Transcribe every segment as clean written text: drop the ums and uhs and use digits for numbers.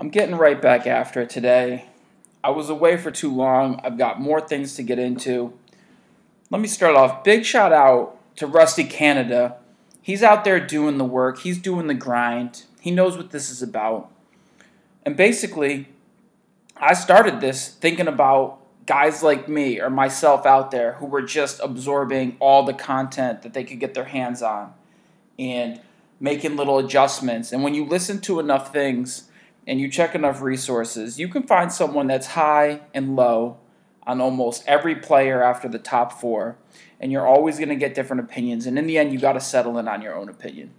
I'm getting right back after it today. I was away for too long. I've got more things to get into. Let me start off. Big shout out to Rusty Canada. He's out there doing the work. He's doing the grind. He knows what this is about. And basically, I started this thinking about guys like me or myself out there who were just absorbing all the content that they could get their hands on and making little adjustments. And when you listen to enough things and you check enough resources, you can find someone that's high and low on almost every player after the top four. And you're always going to get different opinions. And in the end, you got to settle in on your own opinion.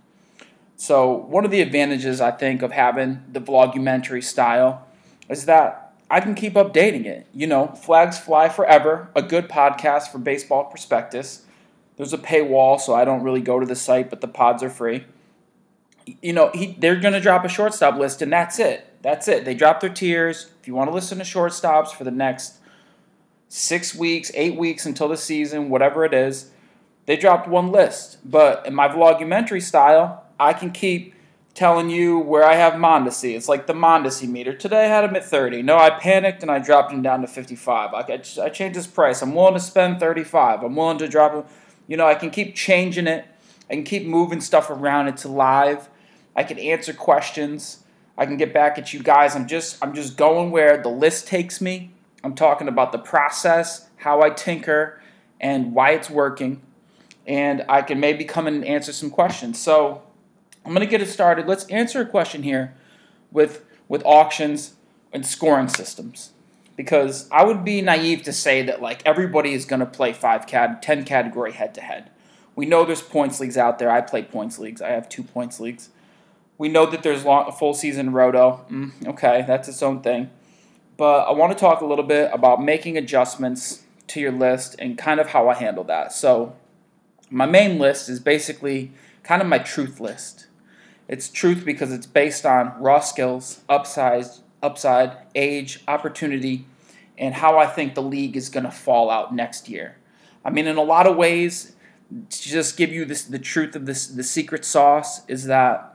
So one of the advantages, I think, of having the vlogumentary style is that I can keep updating it. You know, Flags Fly Forever, a good podcast for baseball prospectus. There's a paywall, so I don't really go to the site, but the pods are free. You know, they're going to drop a shortstop list, and that's it. That's it. They drop their tiers. If you want to listen to shortstops for the next 6 weeks, 8 weeks until the season, whatever it is, they dropped one list. But in my vlogumentary style, I can keep telling you where I have Mondesi. It's like the Mondesi meter. Today I had him at 30. No, I panicked and I dropped him down to 55. I changed his price. I'm willing to spend 35. I'm willing to drop him. You know, I can keep changing it. I can keep moving stuff around. It's live. I can answer questions. I can get back at you guys. I'm just going where the list takes me. I'm talking about the process, how I tinker, and why it's working. And I can maybe come in and answer some questions. So I'm going to get it started. Let's answer a question here with auctions and scoring systems. Because I would be naive to say that like everybody is going to play 10 category head-to-head. We know there's points leagues out there. I play points leagues. I have 2 points leagues. We know that there's full season roto. Okay, that's its own thing. But I want to talk a little bit about making adjustments to your list and kind of how I handle that. So my main list is basically kind of my truth list. It's truth because it's based on raw skills, upside, age, opportunity, and how I think the league is going to fall out next year. I mean, in a lot of ways, to just give you the truth of this, the secret sauce is that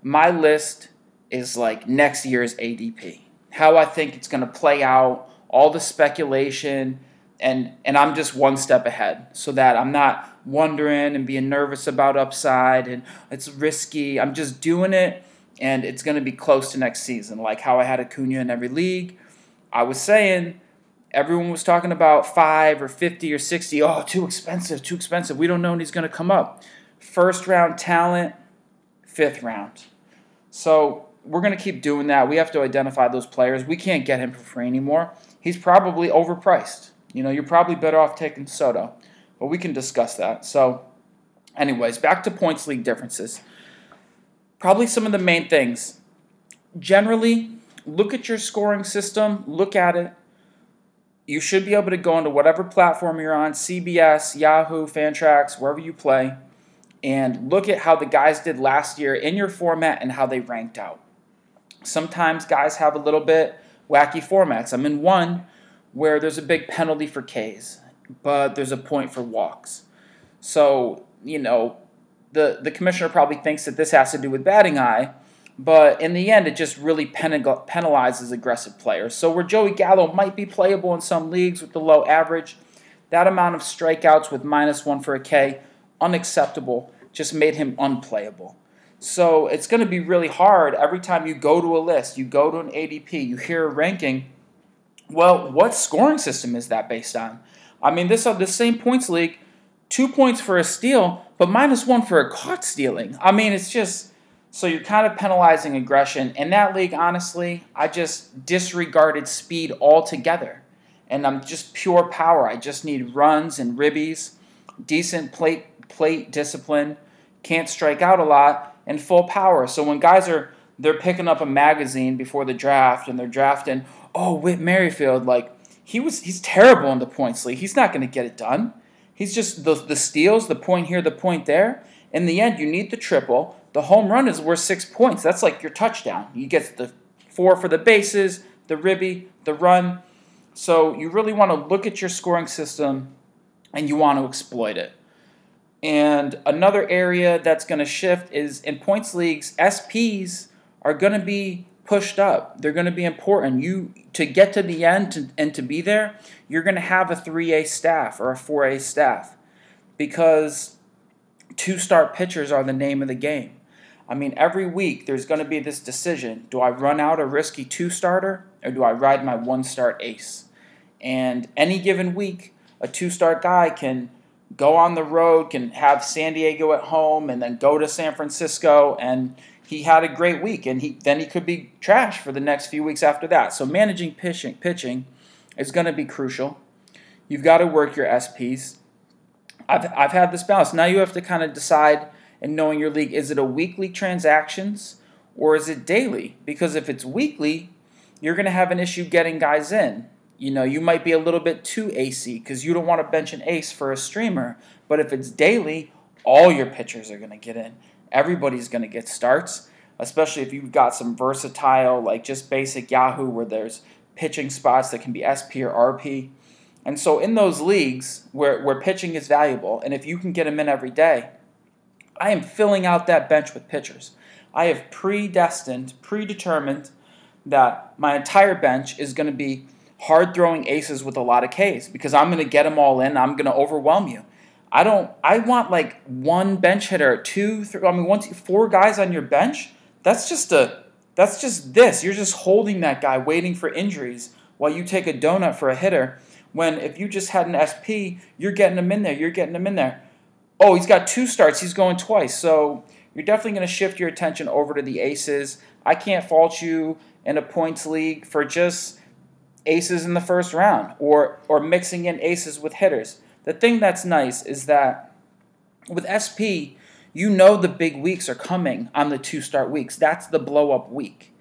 my list is like next year's ADP. How I think it's going to play out, all the speculation, and I'm just one step ahead so that I'm not wondering and being nervous about upside and it's risky. I'm just doing it, and it's going to be close to next season, like how I had Acuna in every league. I was saying everyone was talking about 5 or 50 or 60. Oh, too expensive. We don't know when he's going to come up. First round talent, 5th round. So we're going to keep doing that. We have to identify those players. We can't get him for free anymore. He's probably overpriced. You know, you're probably better off taking Soto. But we can discuss that. So, anyways, back to points league differences. Probably some of the main things. Generally, look at your scoring system. Look at it. You should be able to go into whatever platform you're on, CBS, Yahoo, Fantrax, wherever you play, and look at how the guys did last year in your format and how they ranked out. Sometimes guys have a little bit wacky formats. I'm in one where there's a big penalty for Ks, but there's a point for walks. So, you know, the commissioner probably thinks that this has to do with batting eye, but in the end, it just really penalizes aggressive players. So where Joey Gallo might be playable in some leagues with the low average, that amount of strikeouts with -1 for a K, unacceptable, just made him unplayable. So it's going to be really hard every time you go to a list, you go to an ADP, you hear a ranking. Well, what scoring system is that based on? I mean, this same points league, 2 points for a steal, but -1 for a caught stealing. I mean, it's just, so you're kind of penalizing aggression. In that league, honestly, I just disregarded speed altogether. And I'm just pure power. I just need runs and ribbies, decent plate discipline, can't strike out a lot, and full power. So when guys they're picking up a magazine before the draft and they're drafting, oh, Whit Merrifield, like he's terrible in the points league. He's not going to get it done. He's just the steals, the point here, the point there. In the end, you need the triple. The home run is worth 6 points. That's like your touchdown. You get the 4 for the bases, the ribby, the run. So you really want to look at your scoring system and you want to exploit it. And another area that's going to shift is in points leagues, SPs are going to be pushed up. They're going to be important. You to get to the end and to be there, you're going to have a 3A staff or a 4A staff because two-start pitchers are the name of the game. I mean, every week there's going to be this decision. Do I run out a risky two-starter or do I ride my one-start ace? And any given week, a two-start guy can go on the road, can have San Diego at home, and then go to San Francisco, and he had a great week, and then he could be trash for the next few weeks after that. So managing pitching is going to be crucial. You've got to work your SPs. I've had this balance. Now you have to kind of decide in knowing your league, is it a weekly transactions or is it daily? Because if it's weekly, you're going to have an issue getting guys in. You know, you might be a little bit too AC because you don't want to bench an ace for a streamer. But if it's daily, all your pitchers are going to get in. Everybody's going to get starts, especially if you've got some versatile, like just basic Yahoo where there's pitching spots that can be SP or RP. And so in those leagues where pitching is valuable, and if you can get them in every day, I am filling out that bench with pitchers. I have predetermined that my entire bench is going to be hard-throwing aces with a lot of Ks because I'm going to get them all in. I'm going to overwhelm you. I want like one bench hitter, 2, 3. I mean, 4 guys on your bench. That's just this. You're just holding that guy, waiting for injuries while you take a donut for a hitter. When if you just had an SP, you're getting him in there. You're getting him in there. Oh, he's got 2 starts. He's going twice. So you're definitely going to shift your attention over to the aces. I can't fault you in a points league for just aces in the first round or mixing in aces with hitters. The thing that's nice is that with SP, you know the big weeks are coming on the 2-start weeks. That's the blow-up week.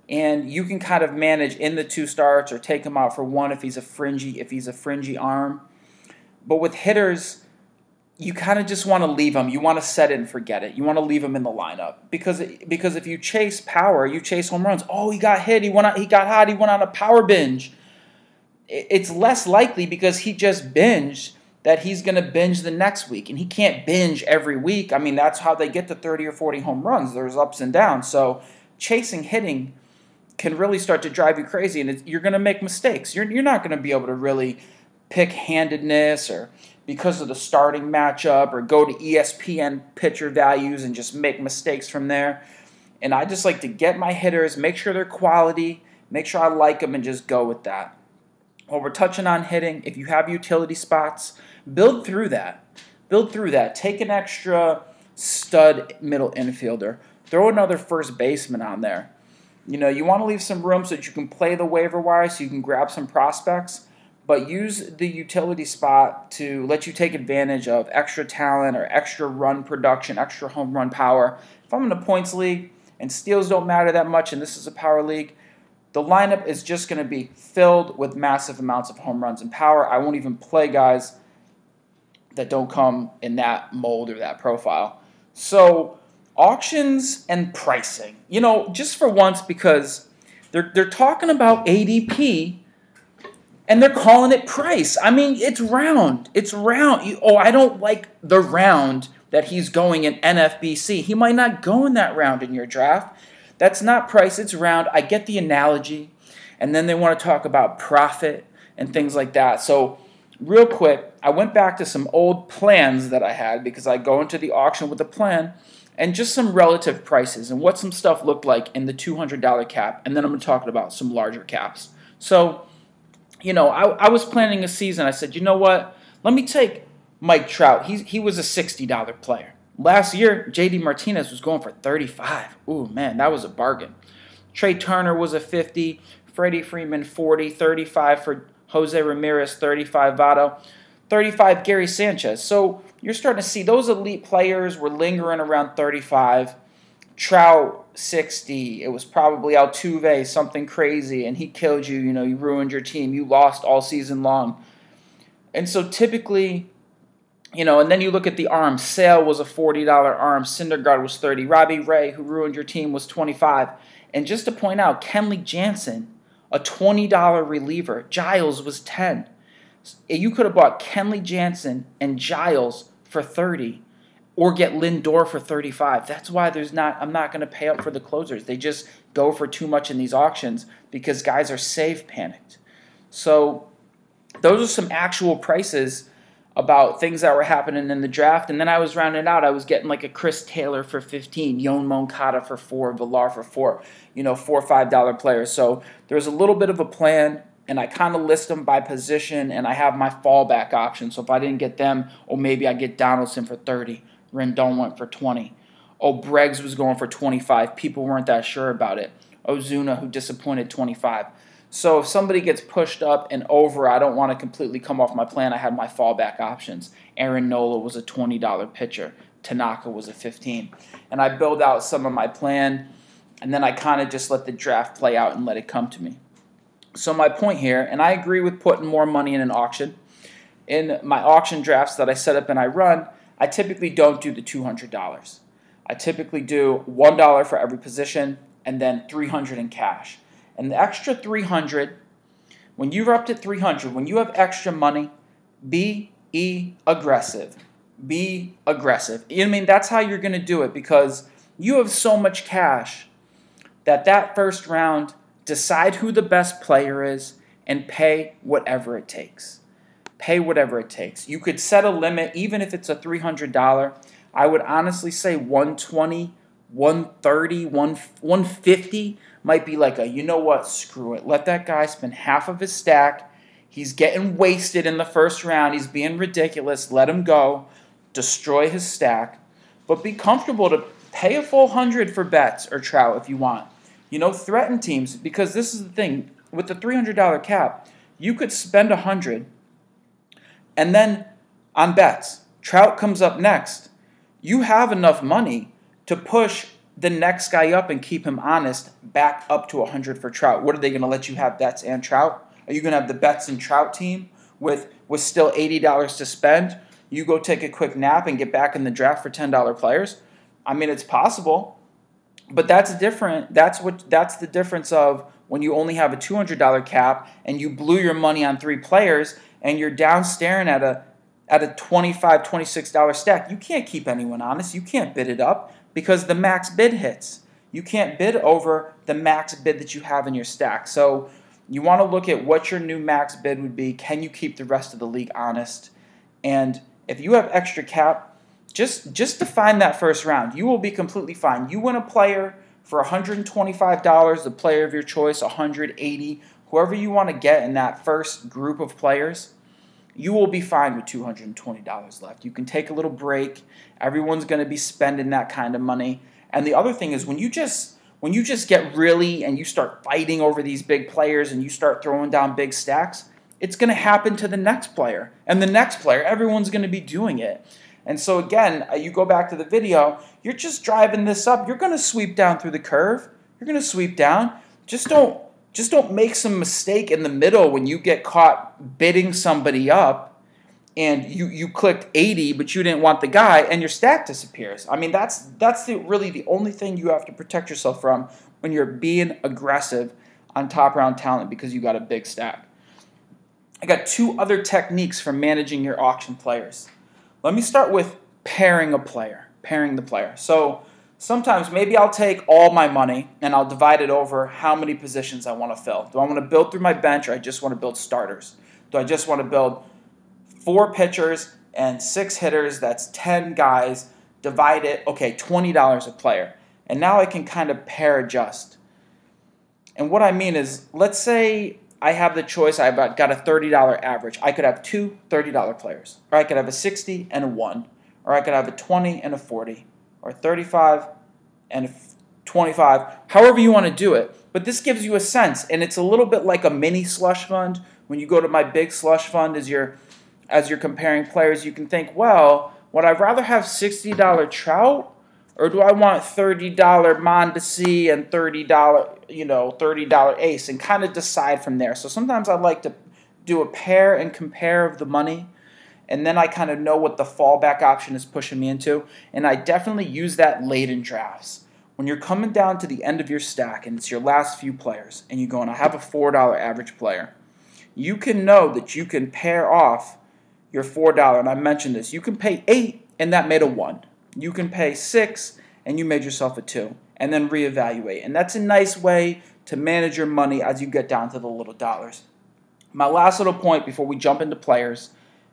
And you can kind of manage in the 2 starts or take him out for 1 if he's a fringy arm. But with hitters, you kind of just want to leave him. You want to set it and forget it. You want to leave him in the lineup because if you chase power, you chase home runs. Oh, he got hit. He got hot. He went on a power binge. It's less likely because he just binged that he's going to binge the next week, and he can't binge every week. I mean, that's how they get to 30 or 40 home runs. There's ups and downs. So chasing hitting can really start to drive you crazy, and you're going to make mistakes. You're not going to be able to really pick handedness or because of the starting matchup or go to ESPN pitcher values and just make mistakes from there. And I just like to get my hitters, make sure they're quality, make sure I like them, and just go with that. While we're touching on hitting, if you have utility spots, build through that. Take an extra stud middle infielder. Throw another first baseman on there. You know, you want to leave some room so that you can play the waiver wire so you can grab some prospects, but use the utility spot to let you take advantage of extra talent or extra run production, extra home run power. If I'm in a points league and steals don't matter that much and this is a power league, the lineup is just going to be filled with massive amounts of home runs and power. I won't even play guys that don't come in that mold or that profile. So auctions and pricing. You know, just for once, because they're talking about ADP and they're calling it price. I mean, it's round. It's round. I don't like the round that he's going in NFBC. He might not go in that round in your draft. That's not price, it's round. I get the analogy. And then they want to talk about profit and things like that. So real quick, I went back to some old plans that I had because I go into the auction with a plan and just some relative prices and what some stuff looked like in the $200 cap. And then I'm going to talk about some larger caps. So, you know, I was planning a season. I said, you know what? Let me take Mike Trout. He was a $60 player. Last year, J.D. Martinez was going for $35. Ooh, man, that was a bargain. Trey Turner was a $50. Freddie Freeman, $40. $35 for Jose Ramirez. $35 Votto. $35 Gary Sanchez. So you're starting to see those elite players were lingering around $35. Trout, $60. It was probably Altuve, something crazy, and he killed you. You know, you ruined your team. You lost all season long. And so typically, you know, and then you look at the arms. Sale was a $40 arm. Syndergaard was $30. Robbie Ray, who ruined your team, was $25. And just to point out, Kenley Jansen, a $20 reliever. Giles was $10. You could have bought Kenley Jansen and Giles for $30. or get Lindor for 35. That's why I'm not going to pay up for the closers. They just go for too much in these auctions because guys are save panicked. So those are some actual prices about things that were happening in the draft. And then I was rounding out. I was getting like a Chris Taylor for 15, Yoan Moncada for 4, Villar for 4, $4 or $5 players. So there's a little bit of a plan, and I kind of list them by position, and I have my fallback options. So if I didn't get them, or maybe I get Donaldson for 30. Rendon went for 20. Oh, Breggs was going for 25. People weren't that sure about it. Ozuna, who disappointed, 25. So if somebody gets pushed up and over, I don't want to completely come off my plan. I had my fallback options. Aaron Nola was a $20 pitcher. Tanaka was a 15. And I build out some of my plan, and then I kind of just let the draft play out and let it come to me. So my point here, and I agree with putting more money in an auction. In my auction drafts that I set up and I run, I typically don't do the $200. I typically do $1 for every position and then $300 in cash. And the extra $300, when you're up to $300, when you have extra money, be aggressive. Be aggressive. I mean, that's how you're going to do it, because you have so much cash that first round, decide who the best player is and pay whatever it takes. Pay whatever it takes. You could set a limit, even if it's a $300. I would honestly say 120, 130, 150 might be like you know what, screw it. Let that guy spend half of his stack. He's getting wasted in the first round. He's being ridiculous. Let him go. Destroy his stack. But be comfortable to pay a full 100 for Betts or Trout if you want. Threaten teams, because this is the thing. With the $300 cap, you could spend 100, and then on Betts, Trout comes up next. You have enough money to push the next guy up and keep him honest back up to 100 for Trout. What are they going to let you have, Betts and Trout? Are you going to have the Betts and Trout team with still $80 to spend? You go take a quick nap and get back in the draft for $10 players? I mean, it's possible, but that's different. That's the difference of when you only have a $200 cap and you blew your money on 3 players and you're down staring at a $25, $26 stack. You can't keep anyone honest. You can't bid it up because the max bid hits. You can't bid over the max bid that you have in your stack. So you want to look at what your new max bid would be. Can you keep the rest of the league honest? And if you have extra cap, just define that first round. You will be completely fine. You win a player for $125, the player of your choice, $180, whoever you want to get in that first group of players, you will be fine with $220 left. You can take a little break. Everyone's going to be spending that kind of money. And the other thing is when you just get really and you start fighting over these big players and you start throwing down big stacks, it's going to happen to the next player. And the next player, everyone's going to be doing it. And so again, you go back to the video, you're just driving this up. You're going to sweep down through the curve. You're going to sweep down. Just don't make some mistake in the middle when you get caught bidding somebody up and you clicked 80 but you didn't want the guy and your stack disappears. I mean, that's really the only thing you have to protect yourself from when you're being aggressive on top round talent because you got a big stack. I got 2 other techniques for managing your auction players. Let me start with pairing the player. So sometimes maybe I'll take all my money and I'll divide it over how many positions I want to fill. Do I want to build through my bench, or I just want to build starters? Do I just want to build 4 pitchers and 6 hitters? That's 10 guys. Divide it, okay, $20 a player. And now I can kind of pair adjust. And what I mean is, let's say I have the choice, I've got a $30 average. I could have 2 $30 players, or I could have a 60 and a 1, or I could have a 20 and a 40, or 35 and 25, however you want to do it. But this gives you a sense, and it's a little bit like a mini slush fund. When you go to my big slush fund as you're comparing players, you can think, well, would I rather have $60 Trout, or do I want $30 Mondesi and $30 Ace, and kind of decide from there. So sometimes I like to do a pair and compare of the money, and then I kind of know what the fallback option is pushing me into, and I definitely use that late in drafts. When you're coming down to the end of your stack and it's your last few players, and you're going, I have a $4 average player, you can know that you can pair off your $4, and I mentioned this, you can pay 8, and that made a 1. you can pay 6 and you made yourself a 2 and then reevaluate. And that's a nice way to manage your money as you get down to the little dollars. My last little point before we jump into players,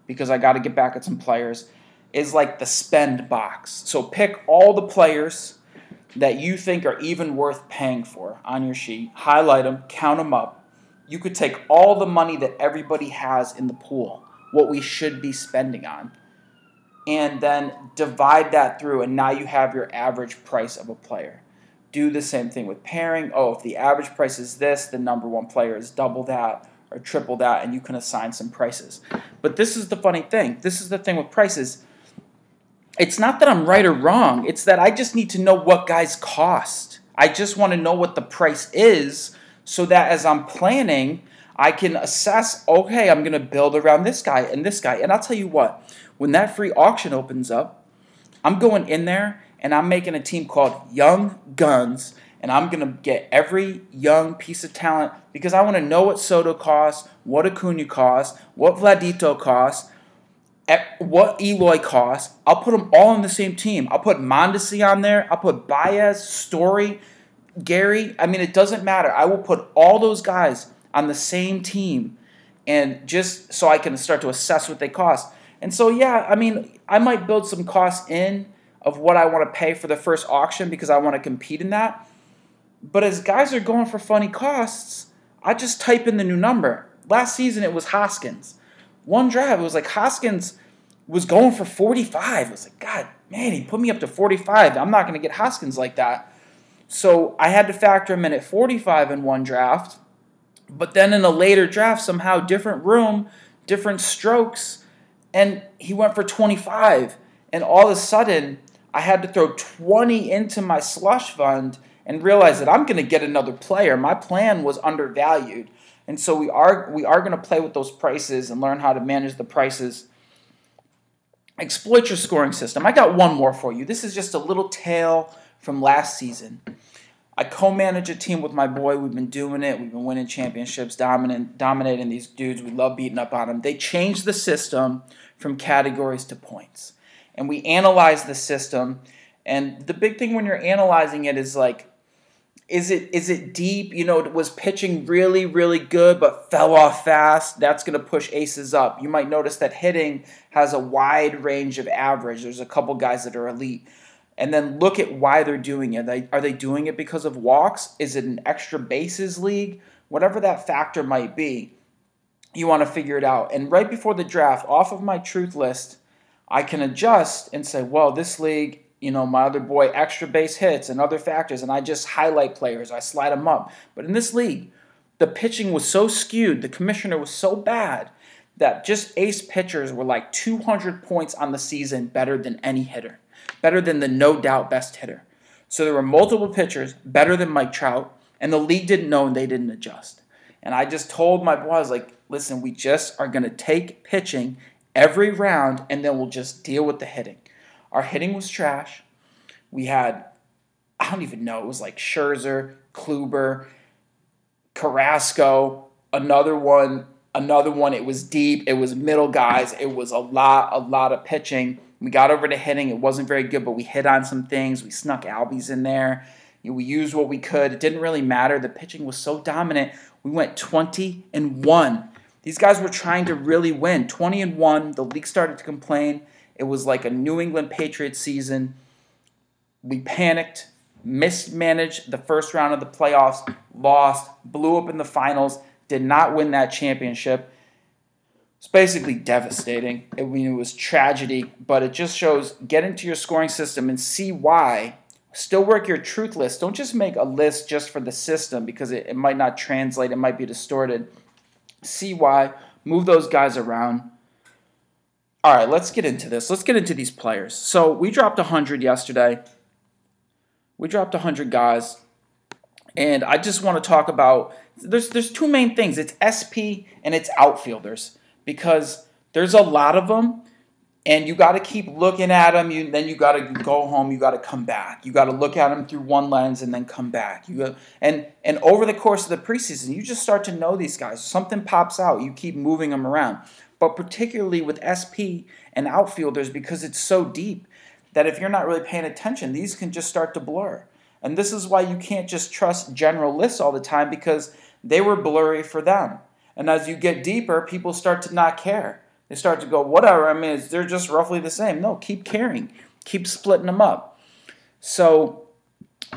because I got to get back at some players, is like the spend box. So pick all the players that you think are even worth paying for on your sheet, highlight them, count them up. You could take all the money that everybody has in the pool, what we should be spending on, and then divide that through, and now you have your average price of a player. Do the same thing with pairing. Oh, if the average price is this, the number one player is double that or triple that, and you can assign some prices. But this is the funny thing. This is the thing with prices. It's not that I'm right or wrong. It's that I just need to know what guys cost. I just want to know what the price is so that as I'm planning, I can assess, okay, I'm going to build around this guy and this guy. And I'll tell you what, when that free auction opens up, I'm going in there and I'm making a team called Young Guns, and I'm going to get every young piece of talent because I want to know what Soto costs, what Acuna costs, what Vladito costs, what Eloy costs. I'll put them all on the same team. I'll put Mondesi on there. I'll put Baez, Story, Gary. I mean, it doesn't matter. I will put all those guys on the same team, and just so I can start to assess what they cost. And so, yeah, I mean, I might build some costs in of what I want to pay for the first auction because I want to compete in that. But as guys are going for funny costs, I just type in the new number. Last season, it was Hoskins. One draft, it was like Hoskins was going for 45. It was like, God, man, he put me up to 45. I'm not going to get Hoskins like that. So I had to factor him in at 45 in one draft. But then in a later draft, somehow different room, different strokes, and he went for 25. And all of a sudden, I had to throw 20 into my slush fund and realize that I'm going to get another player. My plan was undervalued. And so we are going to play with those prices and learn how to manage the prices. Exploit your scoring system. I got one more for you. This is just a little tale from last season. I co-manage a team with my boy. We've been doing it. We've been winning championships, dominating these dudes. We love beating up on them. They changed the system from categories to points. And we analyzed the system. And the big thing when you're analyzing it is like, is it deep? You know, was pitching really, really good but fell off fast? That's going to push aces up. You might notice that hitting has a wide range of average. There's a couple guys that are elite. And then look at why they're doing it. Are they doing it because of walks? Is it an extra bases league? Whatever that factor might be, you want to figure it out. And right before the draft, off of my truth list, I can adjust and say, well, this league, you know, my other boy, extra base hits and other factors, and I just highlight players. I slide them up. But in this league, the pitching was so skewed, the commissioner was so bad that just ace pitchers were like 200 points on the season better than any hitter, better than the no doubt best hitter. So there were multiple pitchers better than Mike Trout, and the league didn't know and they didn't adjust. And I just told my boys, like, listen, we just are going to take pitching every round, and then we'll just deal with the hitting. Our hitting was trash. We had, I don't even know, it was like Scherzer, Kluber, Carrasco, another one. It was deep. It was middle guys. It was a lot of pitching. We got over to hitting. It wasn't very good, but we hit on some things. We snuck Albies in there. You know, we used what we could. It didn't really matter. The pitching was so dominant. We went 20-1. These guys were trying to really win. 20-1. The league started to complain. It was like a New England Patriots season. We panicked, mismanaged the first round of the playoffs, lost, blew up in the finals, did not win that championship. It's basically devastating. It was tragedy, but it just shows, get into your scoring system and see why. Still work your truth list. Don't just make a list just for the system because it might not translate. It might be distorted. See why. Move those guys around. All right, let's get into this. Let's get into these players. So we dropped 100 yesterday. We dropped 100 guys. And I just want to talk about, there's two main things. It's SP and it's outfielders. Because there's a lot of them. And you got to keep looking at them. Then you got to go home. You got to come back. You got to look at them through one lens and then come back. And over the course of the preseason, you just start to know these guys. Something pops out. You keep moving them around. But particularly with SP and outfielders, because it's so deep, that if you're not really paying attention, these can just start to blur. And this is why you can't just trust general lists all the time, because they were blurry for them. And as you get deeper, people start to not care. They start to go, whatever, I mean, they're just roughly the same. No, keep caring. Keep splitting them up. So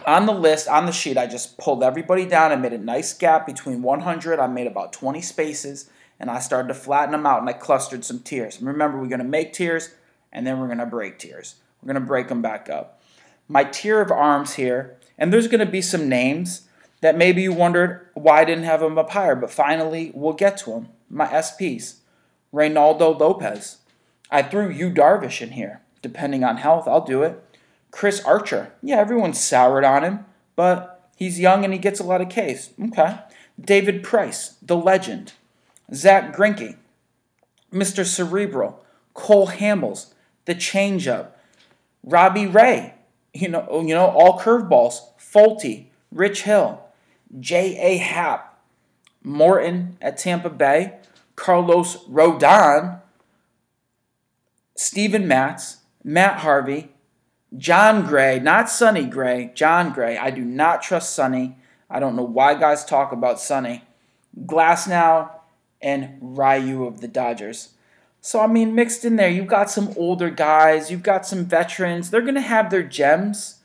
on the list, on the sheet, I just pulled everybody down. I made a nice gap between 100. I made about 20 spaces, and I started to flatten them out, and I clustered some tiers. And remember, we're going to make tiers, and then we're going to break tiers. We're going to break them back up. My tier of arms here, and there's going to be some names that maybe you wondered why I didn't have them up higher, but finally we'll get to them. My SPs, Reynaldo Lopez. I threw Yu Darvish in here. Depending on health, I'll do it. Chris Archer. Yeah, everyone's soured on him, but he's young and he gets a lot of Ks. Okay. David Price, the legend. Zach Greinke, Mr. Cerebral. Cole Hamels, the changeup. Robbie Ray, you know, all curveballs. Folty, Rich Hill, J.A. Happ, Morton at Tampa Bay, Carlos Rodon, Steven Matz, Matt Harvey, John Gray, not Sonny Gray, John Gray. I do not trust Sonny. I don't know why guys talk about Sonny. Glasnow and Ryu of the Dodgers. So, I mean, mixed in there, you've got some older guys, you've got some veterans. They're going to have their gems.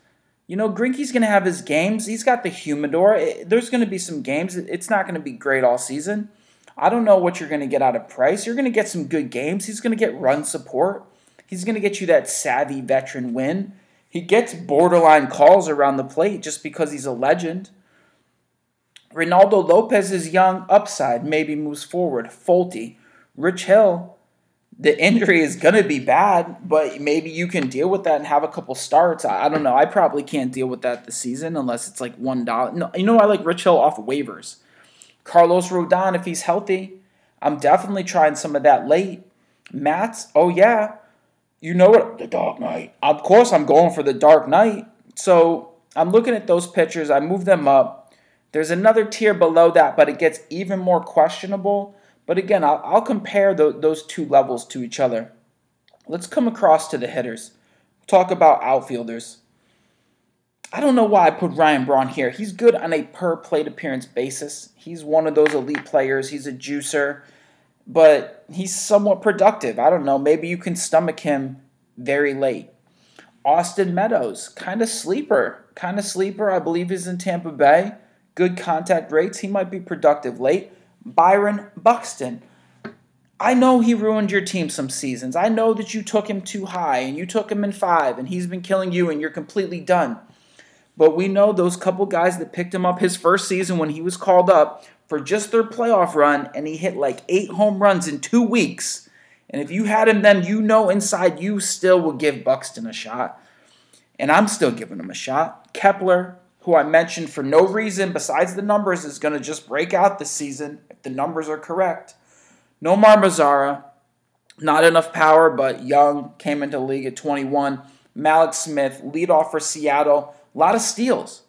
You know, Greinke's going to have his games. He's got the humidor. There's going to be some games. It's not going to be great all season. I don't know what you're going to get out of Price. You're going to get some good games. He's going to get run support. He's going to get you that savvy veteran win. He gets borderline calls around the plate just because he's a legend. Reynaldo Lopez is young, upside, maybe moves forward. Folty. Rich Hill, the injury is going to be bad, but maybe you can deal with that and have a couple starts. I don't know. I probably can't deal with that this season unless it's like $1. No, you know, I like Rich Hill off waivers. Carlos Rodon, if he's healthy, I'm definitely trying some of that late. Matz, oh yeah. You know what? The Dark Knight. Of course, I'm going for the Dark Knight. So I'm looking at those pitchers. I move them up. There's another tier below that, but it gets even more questionable. But again, I'll compare those two levels to each other. Let's come across to the hitters. Talk about outfielders. I don't know why I put Ryan Braun here. He's good on a per plate appearance basis. He's one of those elite players. He's a juicer. But he's somewhat productive. I don't know. Maybe you can stomach him very late. Austin Meadows, kind of sleeper. I believe he's in Tampa Bay. Good contact rates. He might be productive late. Byron Buxton. I know he ruined your team some seasons. I know that you took him too high and you took him in 5 and he's been killing you and you're completely done. But we know those couple guys that picked him up his first season when he was called up for just their playoff run, and he hit like 8 home runs in 2 weeks. And if you had him then, you know inside you still will give Buxton a shot. And I'm still giving him a shot. Kepler, who I mentioned for no reason besides the numbers, is going to just break out this season if the numbers are correct. Nomar Mazara, not enough power, but young, came into the league at 21. Malik Smith, leadoff for Seattle. A lot of steals.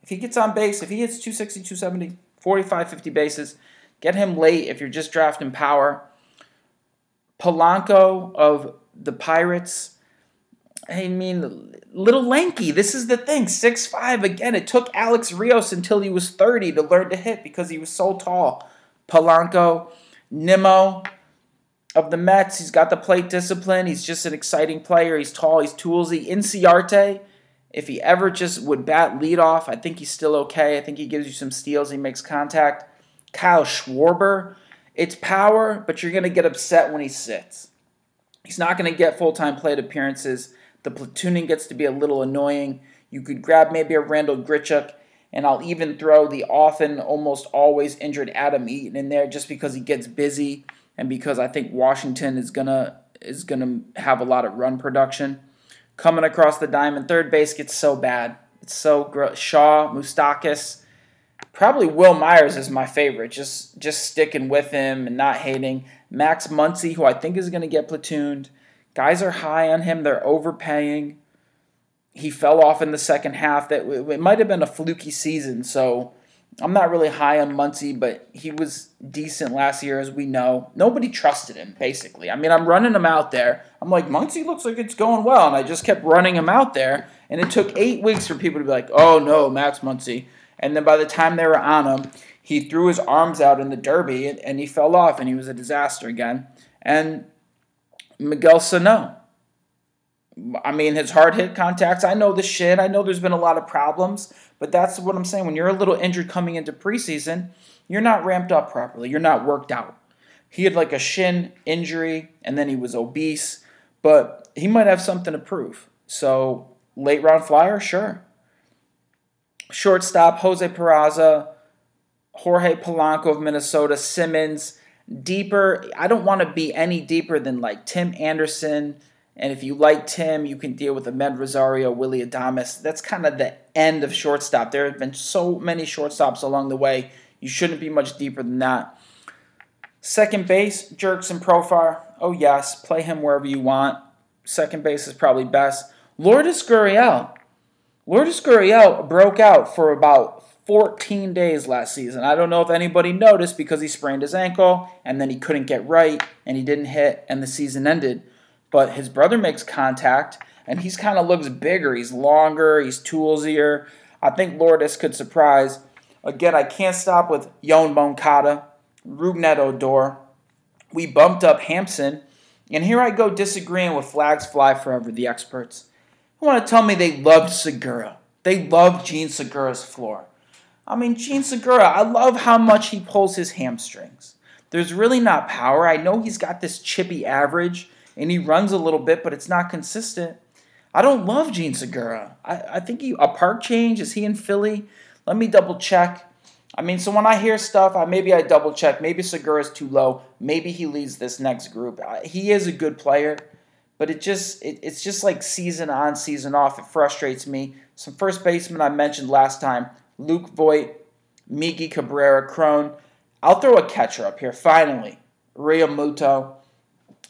If he gets on base, if he hits 260, 270, 45, 50 bases, get him late if you're just drafting power. Polanco of the Pirates, I mean, little lanky. This is the thing, 6'5". Again, it took Alex Rios until he was 30 to learn to hit because he was so tall. Polanco, Nimmo of the Mets, he's got the plate discipline. He's just an exciting player. He's tall, he's toolsy. Inciarte, if he ever just would bat leadoff, I think he's still okay. I think he gives you some steals. He makes contact. Kyle Schwarber, it's power, but you're going to get upset when he sits. He's not going to get full-time plate appearances. The platooning gets to be a little annoying. You could grab maybe a Randall Grichuk, and I'll even throw the often, almost always injured Adam Eaton in there just because he gets busy and because I think Washington is gonna have a lot of run production. Coming across the diamond, third base gets so bad. It's so gross. Shaw, Moustakas, probably Will Myers is my favorite. Just sticking with him and not hating. Max Muncy, who I think is going to get platooned. Guys are high on him. They're overpaying. He fell off in the second half. It might have been a fluky season, so I'm not really high on Muncy, but he was decent last year, as we know. Nobody trusted him, basically. I mean, I'm running him out there. I'm like, Muncy looks like it's going well, and I just kept running him out there, and it took 8 weeks for people to be like, oh, no, Max Muncy. And then by the time they were on him, he threw his arms out in the Derby, and he fell off, and he was a disaster again. And Miguel Sano. I mean, his hard hit contacts, I know the shit. I know there's been a lot of problems, but that's what I'm saying. When you're a little injured coming into preseason, you're not ramped up properly. You're not worked out. He had like a shin injury, and then he was obese, but he might have something to prove. So, late round flyer, sure. Shortstop, Jose Peraza, Jorge Polanco of Minnesota, Simmons. Deeper, I don't want to be any deeper than like Tim Anderson. And if you like Tim, you can deal with Ahmed Rosario, Willy Adames. That's kind of the end of shortstop. There have been so many shortstops along the way. You shouldn't be much deeper than that. Second base, Jurickson Profar. Oh, yes, play him wherever you want. Second base is probably best. Lourdes Gurriel. Lourdes Gurriel broke out for about 14 days last season. I don't know if anybody noticed because he sprained his ankle, and then he couldn't get right, and he didn't hit, and the season ended. But his brother makes contact, and he's kind of looks bigger. He's longer. He's toolsier. I think Lourdes could surprise. Again, I can't stop with Yoan Moncada, Rougned Odor. We bumped up Hampson, and here I go disagreeing with Flags Fly Forever, the experts. Who want to tell me they loved Segura. They loved Jean Segura's floor. I mean, Jean Segura, I love how much he pulls his hamstrings. There's really not power. I know he's got this chippy average, and he runs a little bit, but it's not consistent. I don't love Jean Segura. I think a park change. Is he in Philly? Let me double check. I mean, so when I hear stuff, maybe I double check. Maybe Segura's too low. Maybe he leads this next group. He is a good player, but it's just like season on, season off. It frustrates me. Some first baseman I mentioned last time, Luke Voit, Miggy Cabrera, Crone. I'll throw a catcher up here, finally. Realmuto.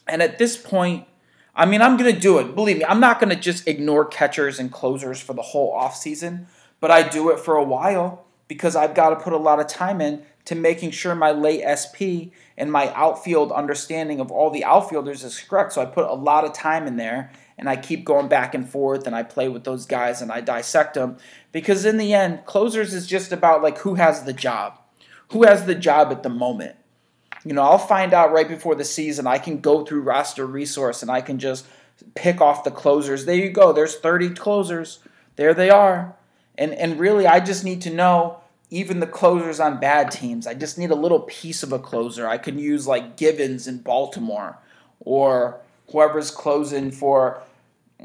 And at this point, I mean, I'm going to do it. Believe me, I'm not going to just ignore catchers and closers for the whole offseason, but I do it for a while because I've got to put a lot of time in to making sure my late SP and my outfield understanding of all the outfielders is correct. So I put a lot of time in there, and I keep going back and forth, and I play with those guys, and I dissect them. Because in the end, closers is just about like who has the job. Who has the job at the moment. You know, I'll find out right before the season. I can go through roster resource and I can just pick off the closers. There you go. There's 30 closers. There they are. And really, I just need to know even the closers on bad teams. I just need a little piece of a closer. I could use like Givens in Baltimore or whoever's closing for,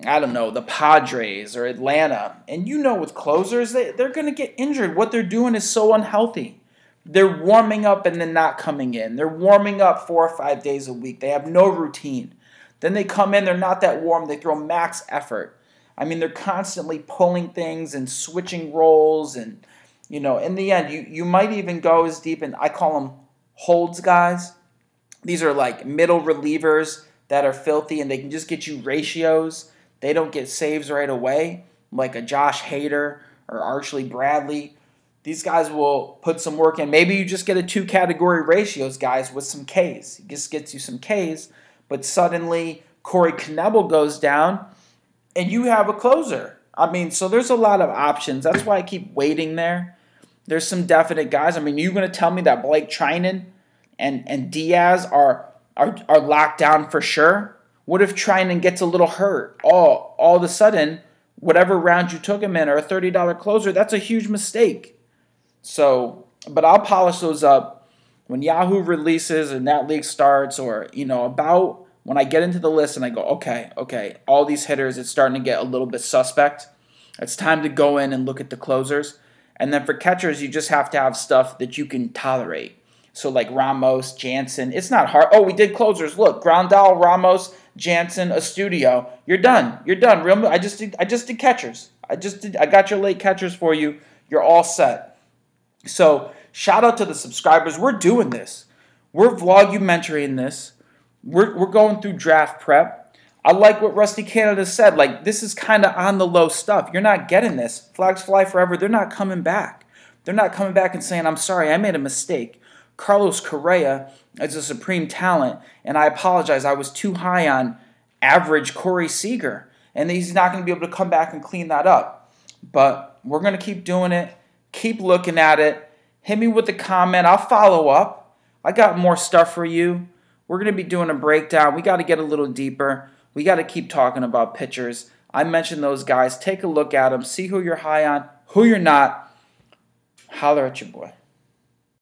I don't know, the Padres or Atlanta. And you know with closers, they're going to get injured. What they're doing is so unhealthy. They're warming up and then not coming in. They're warming up 4 or 5 days a week. They have no routine. Then they come in, they're not that warm. They throw max effort. I mean, they're constantly pulling things and switching roles. And, you know, in the end, you might even go as deep, and I call them holds guys. These are like middle relievers that are filthy, and they can just get you ratios. They don't get saves right away, like a Josh Hader or Archie Bradley. These guys will put some work in. Maybe you just get a 2-category ratios, guys, with some Ks. It just gets you some Ks, but suddenly Corey Knebel goes down, and you have a closer. I mean, so there's a lot of options. That's why I keep waiting there. There's some definite guys. I mean, you're going to tell me that Blake Trinan and Diaz are locked down for sure? What if Trinan gets a little hurt? All of a sudden, whatever round you took him in or a $30 closer, that's a huge mistake. So, but I'll polish those up when Yahoo releases and that league starts, or, you know, about when I get into the list and I go, okay, all these hitters, it's starting to get a little bit suspect. It's time to go in and look at the closers. And then for catchers, you just have to have stuff that you can tolerate. So like Ramos, Jansen, it's not hard. Oh, we did closers. Look, Grandal, Ramos, Jansen, Estudio. You're done. Real. I just did catchers. I got your late catchers for you. You're all set. So shout out to the subscribers. We're doing this. We're vlogumentary this. We're going through draft prep. I like what Rusty Canada said. Like, this is kind of on the low stuff. You're not getting this. Flags Fly Forever. They're not coming back. They're not coming back and saying, I'm sorry, I made a mistake. Carlos Correa is a supreme talent, and I apologize. I was too high on average Corey Seager, and he's not going to be able to come back and clean that up. But we're going to keep doing it. Keep looking at it. Hit me with a comment. I'll follow up. I got more stuff for you. We're going to be doing a breakdown. We got to get a little deeper. We got to keep talking about pitchers. I mentioned those guys. Take a look at them. See who you're high on, who you're not. Holler at your boy.